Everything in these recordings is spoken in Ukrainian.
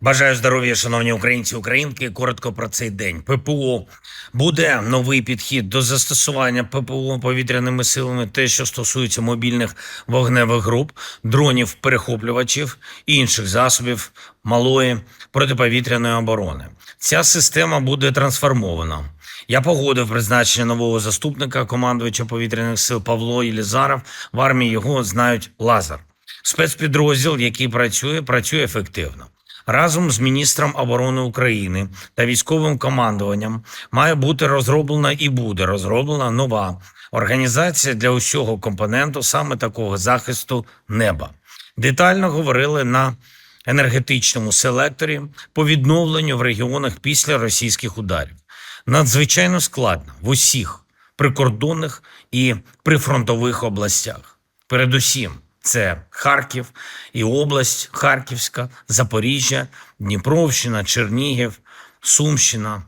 Бажаю здоров'я, шановні українці, українки. Коротко про цей день. ППО. Буде новий підхід до застосування ППО повітряними силами, те, що стосується мобільних вогневих груп, дронів-перехоплювачів і інших засобів малої протиповітряної оборони. Ця система буде трансформована. Я погодив призначення нового заступника командувача повітряних сил Павло Єлизаров. В армії його знають Лазар. Спецпідрозділ, який працює ефективно. Разом з міністром оборони України та військовим командуванням має бути розроблена і буде розроблена нова організація для усього компоненту саме такого захисту неба. Детально говорили на енергетичному селекторі по відновленню в регіонах після російських ударів. Надзвичайно складно в усіх прикордонних і прифронтових областях. Передусім, це Харків і область Харківська, Запоріжжя, Дніпровщина, Чернігів, Сумщина.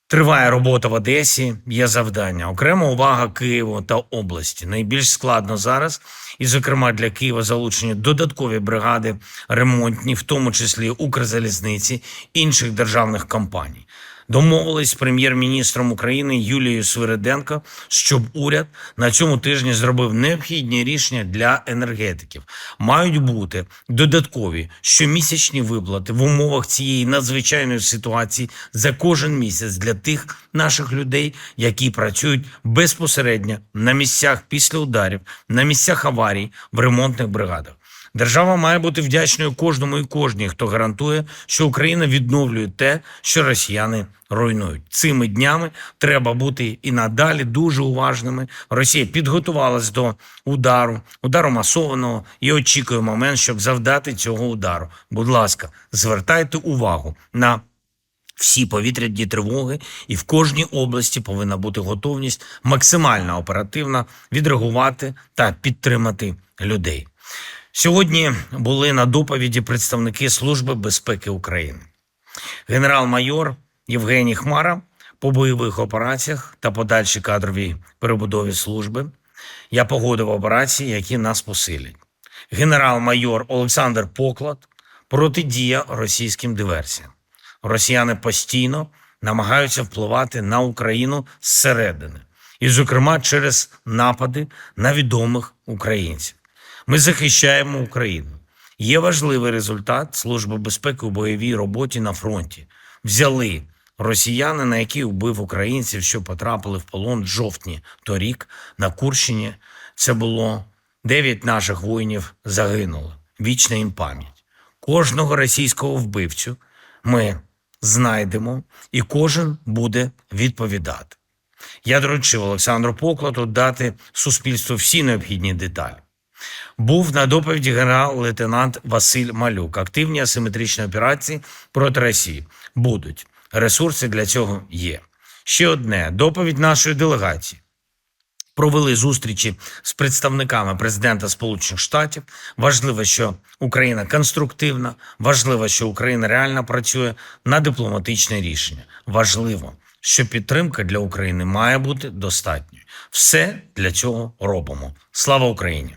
Триває робота в Одесі, є завдання. Окрема увага Києву та області. Найбільш складно зараз, і, зокрема, для Києва залучені додаткові бригади ремонтні, в тому числі Укрзалізниці, інших державних компаній. Домовились з прем'єр-міністром України Юлією Свириденко, щоб уряд на цьому тижні зробив необхідні рішення для енергетиків. Мають бути додаткові щомісячні виплати в умовах цієї надзвичайної ситуації за кожен місяць для тих наших людей, які працюють безпосередньо на місцях після ударів, на місцях аварій, в ремонтних бригадах. Держава має бути вдячною кожному і кожній, хто гарантує, що Україна відновлює те, що росіяни руйнують. Цими днями треба бути і надалі дуже уважними. Росія підготувалась до удару масованого, і очікує момент, щоб завдати цього удару. Будь ласка, звертайте увагу на всі повітряні тривоги, і в кожній області повинна бути готовність максимально оперативно відреагувати та підтримати людей. Сьогодні були на доповіді представники Служби безпеки України. Генерал-майор Євгеній Хмара по бойових операціях та подальшій кадровій перебудові служби. Я погодив операції, які нас посилять. Генерал-майор Олександр Поклад протидія російським диверсіям. Росіяни постійно намагаються впливати на Україну зсередини. І, зокрема, через напади на відомих українців. Ми захищаємо Україну. Є важливий результат Служби безпеки у бойовій роботі на фронті. Взяли росіянина, який вбив українців, що потрапили в полон в жовтні торік на Курщині. Це було 9 наших воїнів загинуло. Вічна їм пам'ять. Кожного російського вбивцю ми знайдемо, і кожен буде відповідати. Я доручив Олександру Покладу дати суспільству всі необхідні деталі. Був на доповіді генерал-лейтенант Василь Малюк. Активні асиметричні операції проти Росії будуть. Ресурси для цього є. Ще одне. Доповідь нашої делегації. Провели зустрічі з представниками президента Сполучених Штатів. Важливо, що Україна конструктивна. Важливо, що Україна реально працює на дипломатичне рішення. Важливо, що підтримка для України має бути достатньою. Все для цього робимо. Слава Україні!